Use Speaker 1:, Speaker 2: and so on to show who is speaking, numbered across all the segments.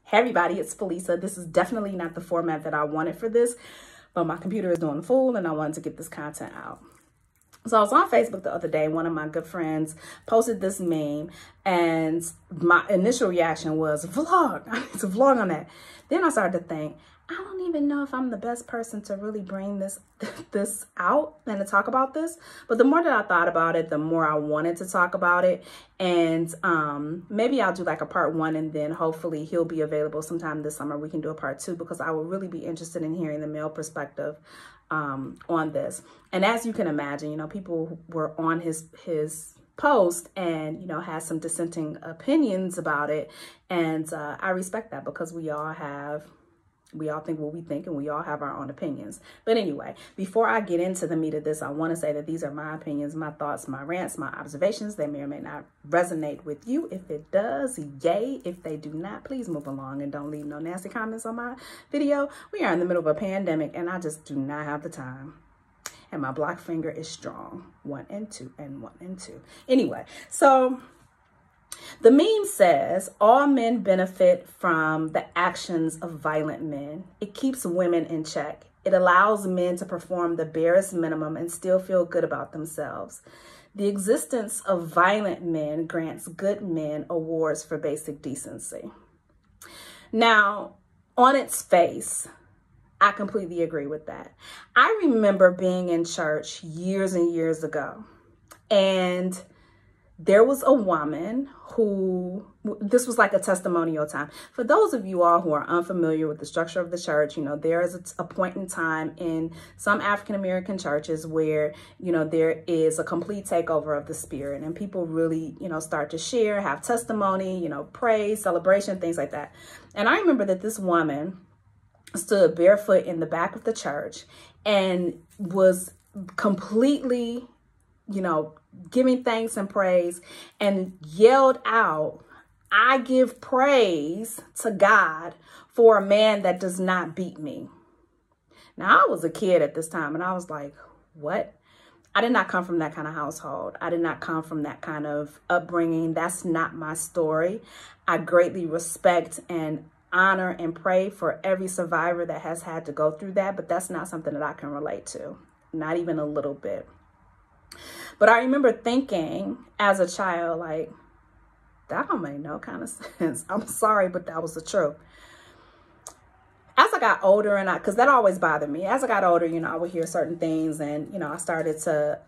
Speaker 1: Hey everybody, it's Felisa. This is definitely not the format that I wanted for this, but my computer is doing the fool and I wanted to get this content out. So I was on Facebook the other day. One of my good friends posted this meme and my initial reaction was, vlog. I need to vlog on that. Then I started to think, I don't even know if I'm the best person to really bring this out and to talk about this. But the more that I thought about it, the more I wanted to talk about it. And maybe I'll do like a part 1, and then hopefully he'll be available sometime this summer. We can do a part 2 because I would really be interested in hearing the male perspective on this. And as you can imagine, you know, people were on his post and, you know, had some dissenting opinions about it. And I respect that because we all think what we think and we all have our own opinions. But anyway, before I get into the meat of this, I want to say that these are my opinions, my thoughts, my rants, my observations. They may or may not resonate with you. If it does, yay. If they do not, please move along and don't leave no nasty comments on my video. We are in the middle of a pandemic and I just do not have the time. And my block finger is strong. 1 and 2 and 1 and 2. Anyway, so the meme says, all men benefit from the actions of violent men. It keeps women in check. It allows men to perform the barest minimum and still feel good about themselves. The existence of violent men grants good men awards for basic decency. Now, on its face, I completely agree with that. I remember being in church years and years ago, and there was a woman who, this was like a testimonial time. For those of you all who are unfamiliar with the structure of the church, you know, there is a point in time in some African-American churches where, you know, there is a complete takeover of the spirit and people really, you know, start to share, have testimony, you know, praise, celebration, things like that. And I remember that this woman stood barefoot in the back of the church and was completely, you know, giving thanks and praise and yelled out, I give praise to God for a man that does not beat me. Now, I was a kid at this time and I was like, what? I did not come from that kind of household. I did not come from that kind of upbringing. That's not my story. I greatly respect and honor and pray for every survivor that has had to go through that, but that's not something that I can relate to, not even a little bit. But I remember thinking as a child, like, that don't make no kind of sense. I'm sorry, but that was the truth. As I got older, and because that always bothered me, as I got older, you know, I would hear certain things and, you know, I started to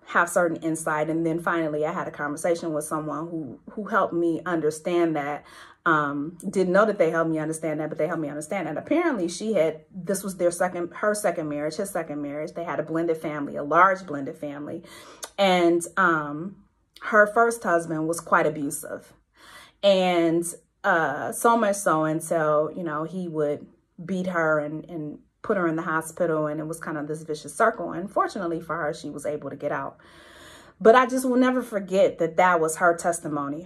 Speaker 1: have certain insight. And then finally I had a conversation with someone who helped me understand that. Didn't know that they helped me understand that, but they helped me understand that. Apparently this was her second marriage, his second marriage. They had a blended family, a large blended family. And her first husband was quite abusive. And so much so until, you know, he would beat her and put her in the hospital. And it was kind of this vicious circle. And fortunately for her, she was able to get out. But I just will never forget that that was her testimony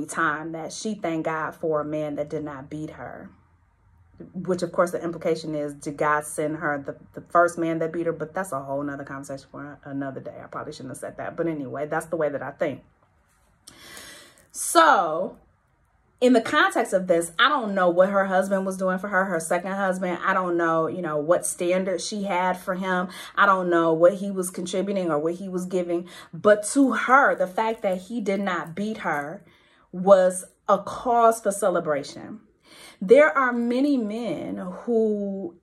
Speaker 1: time, that she thanked God for a man that did not beat her. Which, of course, the implication is, did God send her the first man that beat her? But that's a whole nother conversation for another day. I probably shouldn't have said that. But anyway, that's the way that I think. So, in the context of this, I don't know what her husband was doing for her second husband. I don't know, you know, what standards she had for him. I don't know what he was contributing or what he was giving. But to her, the fact that he did not beat her was a cause for celebration. There are many men who,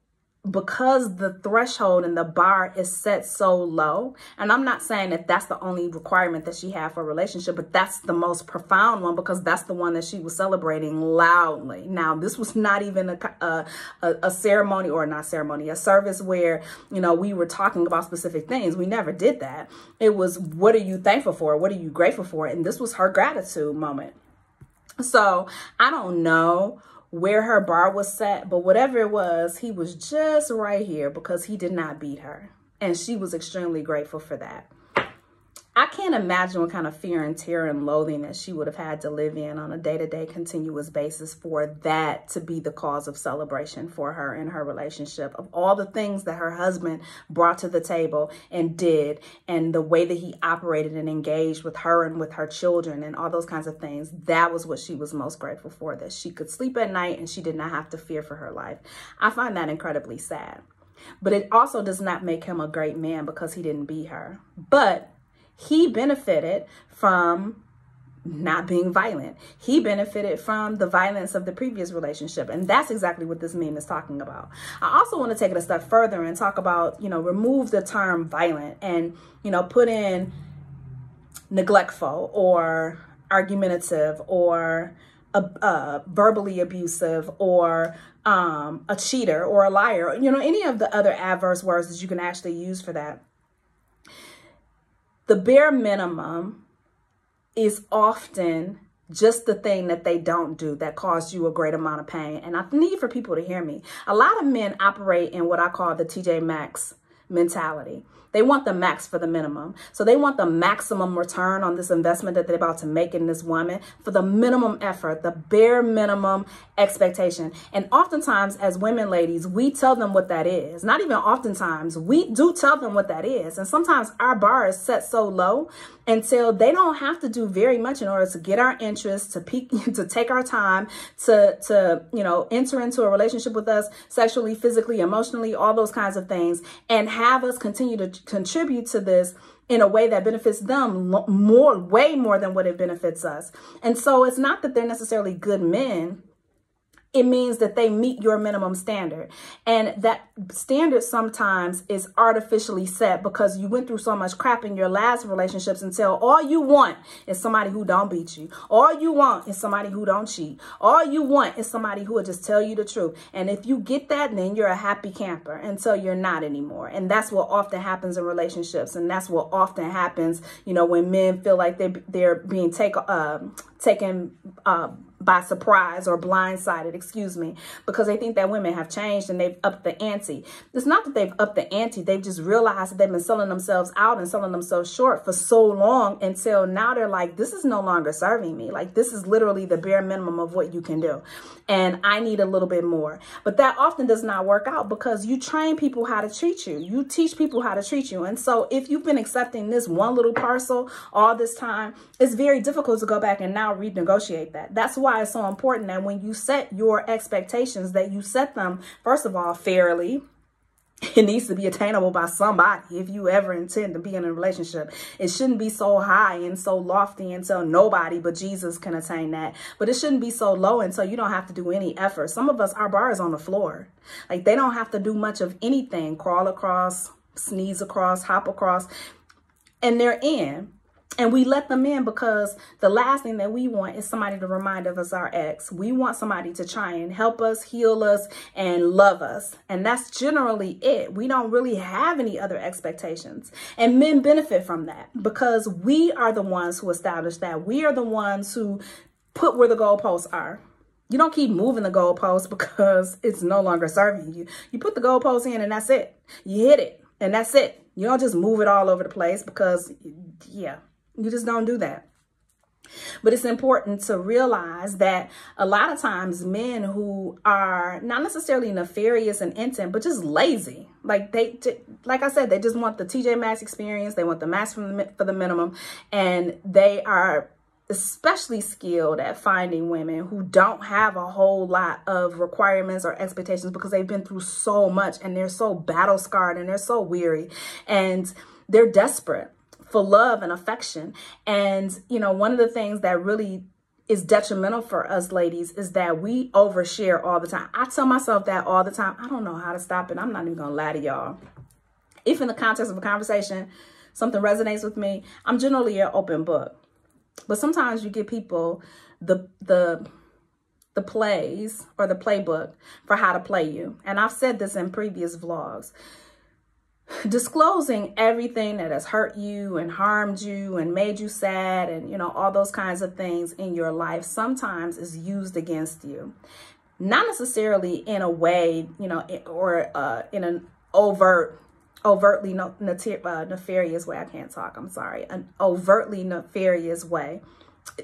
Speaker 1: because the threshold and the bar is set so low, and I'm not saying that that's the only requirement that she had for a relationship, but that's the most profound one because that's the one that she was celebrating loudly. Now, this was not even a ceremony, or not ceremony, a service where, you know, we were talking about specific things. We never did that. It was, what are you thankful for? What are you grateful for? And this was her gratitude moment. So I don't know where her bar was set, but whatever it was, he was just right here because he did not beat her. And she was extremely grateful for that. I can't imagine what kind of fear and terror and loathing that she would have had to live in on a day-to-day continuous basis for that to be the cause of celebration for her in her relationship. Of all the things that her husband brought to the table and did, and the way that he operated and engaged with her and with her children and all those kinds of things, that was what she was most grateful for, that she could sleep at night and she did not have to fear for her life. I find that incredibly sad. But it also does not make him a great man because he didn't beat her. But he benefited from not being violent. He benefited from the violence of the previous relationship. And that's exactly what this meme is talking about. I also want to take it a step further and talk about, remove the term violent and, put in neglectful or argumentative or verbally abusive or a cheater or a liar, any of the other adverse words that you can actually use for that. The bare minimum is often just the thing that they don't do that caused you a great amount of pain. And I need for people to hear me. A lot of men operate in what I call the TJ Maxx mentality. They want the max for the minimum. So they want the maximum return on this investment that they're about to make in this woman for the minimum effort, the bare minimum expectation. And oftentimes as women, ladies, we tell them what that is. Not even oftentimes, we do tell them what that is. And sometimes our bar is set so low until they don't have to do very much in order to get our interest, to take our time, to enter into a relationship with us sexually, physically, emotionally, all those kinds of things, and have us continue to contribute to this in a way that benefits them way more than what it benefits us. And so it's not that they're necessarily good men. It means that they meet your minimum standard. And that standard sometimes is artificially set because you went through so much crap in your last relationships until all you want is somebody who don't beat you. All you want is somebody who don't cheat. All you want is somebody who will just tell you the truth. And if you get that, then you're a happy camper until you're not anymore. And that's what often happens in relationships. And that's what often happens, when men feel like they're being taken by surprise or blindsided, because they think that women have changed and they've upped the ante. It's not that they've upped the ante. They've just realized that they've been selling themselves out and selling themselves short for so long until now they're like, this is no longer serving me. Like, this is literally the bare minimum of what you can do. And I need a little bit more. But that often does not work out because you train people how to treat you. You teach people how to treat you. And so if you've been accepting this one little parcel all this time, it's very difficult to go back and now renegotiate that. That's why it's so important that when you set your expectations, that you set them, first of all, fairly. It needs to be attainable by somebody if you ever intend to be in a relationship. It shouldn't be so high and so lofty until nobody but Jesus can attain that. But it shouldn't be so low until you don't have to do any effort. Some of us, our bar is on the floor. Like, they don't have to do much of anything. Crawl across, sneeze across, hop across, and they're in. And we let them in because the last thing that we want is somebody to remind us our ex. We want somebody to try and help us, heal us, and love us. And that's generally it. We don't really have any other expectations. And men benefit from that because we are the ones who establish that. We are the ones who put where the goalposts are. You don't keep moving the goalposts because it's no longer serving you. You put the goalposts in and that's it. You hit it and that's it. You don't just move it all over the place because, yeah. You just don't do that. But it's important to realize that a lot of times men who are not necessarily nefarious and intent, but just lazy, like I said, they just want the TJ Maxx experience. They want the max for the minimum. And they are especially skilled at finding women who don't have a whole lot of requirements or expectations because they've been through so much and they're so battle scarred and they're so weary and they're desperate for love and affection. And, one of the things that really is detrimental for us ladies is that we overshare all the time. I tell myself that all the time. I don't know how to stop it. I'm not even gonna lie to y'all. If in the context of a conversation, something resonates with me, I'm generally an open book. But sometimes you give people the plays or the playbook for how to play you. And I've said this in previous vlogs. Disclosing everything that has hurt you and harmed you and made you sad and, all those kinds of things in your life sometimes is used against you. Not necessarily in a way, or in an overt overtly nefarious way. I can't talk. I'm sorry. An overtly nefarious way.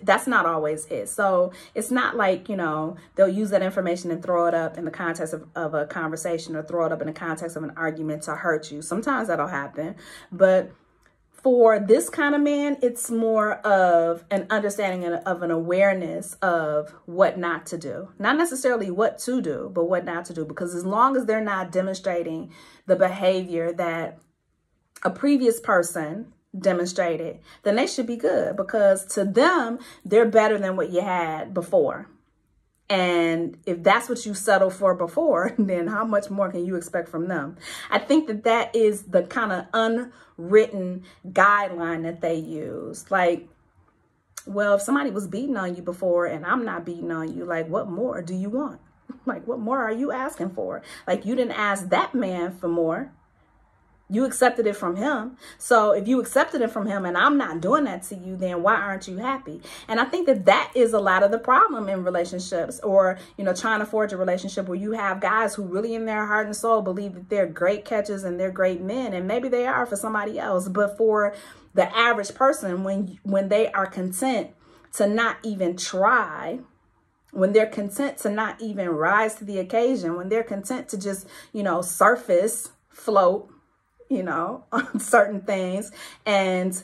Speaker 1: That's not always it. So it's not like, you know, they'll use that information and throw it up in the context of a conversation, or throw it up in the context of an argument to hurt you. Sometimes that'll happen. But for this kind of man, it's more of an understanding of an awareness of what not to do. Not necessarily what to do, but what not to do. Because as long as they're not demonstrating the behavior that a previous person demonstrated, then they should be good, because to them, they're better than what you had before. And if that's what you settled for before, then how much more can you expect from them? I think that that is the kind of unwritten guideline that they use. Like, well, if somebody was beating on you before and I'm not beating on you, like, what more do you want? Like, what more are you asking for? Like, you didn't ask that man for more. You accepted it from him. So if you accepted it from him and I'm not doing that to you, then why aren't you happy? And I think that that is a lot of the problem in relationships, or, you know, trying to forge a relationship where you have guys who really in their heart and soul believe that they're great catches and they're great men. And maybe they are for somebody else. But for the average person, when they are content to not even try, when they're content to not even rise to the occasion, when they're content to just, you know, surface, float, you know, on certain things, and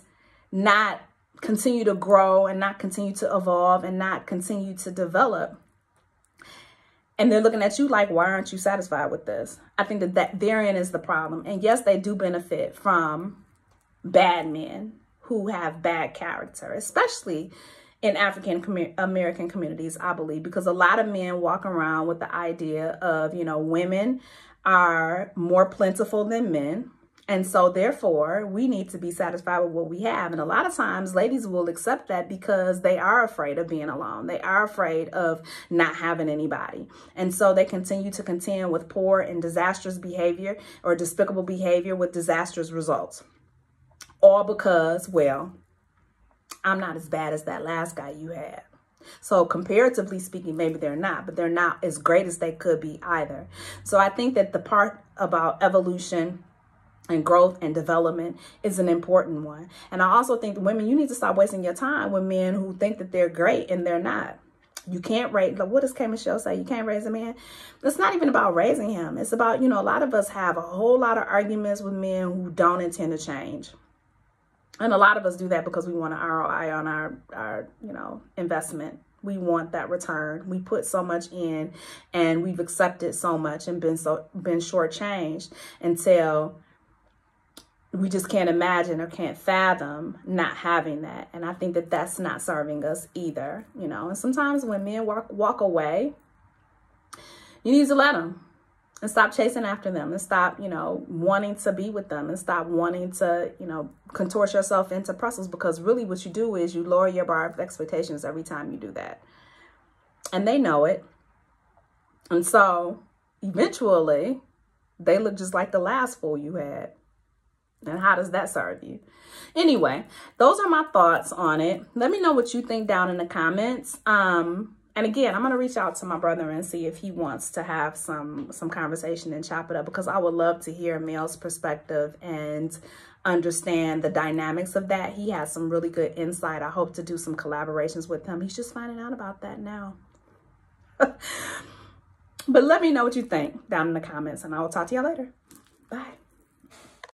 Speaker 1: not continue to grow and not continue to evolve and not continue to develop. And they're looking at you like, why aren't you satisfied with this? I think that therein is the problem. And yes, they do benefit from bad men who have bad character, especially in African American communities, I believe, because a lot of men walk around with the idea of, you know, women are more plentiful than men. And so therefore, we need to be satisfied with what we have. And a lot of times ladies will accept that because they are afraid of being alone. They are afraid of not having anybody. And so they continue to contend with poor and disastrous behavior, or despicable behavior with disastrous results. All because, well, I'm not as bad as that last guy you had. So comparatively speaking, maybe they're not, but they're not as great as they could be either. So I think that the part about evolution and growth and development is an important one. And I also think women, you need to stop wasting your time with men who think that they're great and they're not. You can't raise, like, what does K. Michelle say? You can't raise a man. It's not even about raising him. It's about, you know, a lot of us have a whole lot of arguments with men who don't intend to change. And a lot of us do that because we want an ROI on our you know, investment. We want that return. We put so much in and we've accepted so much and been shortchanged until we just can't imagine or can't fathom not having that. And I think that that's not serving us either, you know. And sometimes when men walk away, you need to let them and stop chasing after them and stop, you know, wanting to be with them and stop wanting to, you know, contort yourself into pretzels, because really what you do is you lower your bar of expectations every time you do that. And they know it. And so eventually they look just like the last fool you had. And how does that serve you? Anyway, those are my thoughts on it. Let me know what you think down in the comments. And again, I'm going to reach out to my brother and see if he wants to have some conversation and chop it up, because I would love to hear a male's perspective and understand the dynamics of that. He has some really good insight. I hope to do some collaborations with him. He's just finding out about that now. But let me know what you think down in the comments, and I will talk to y'all later. Bye.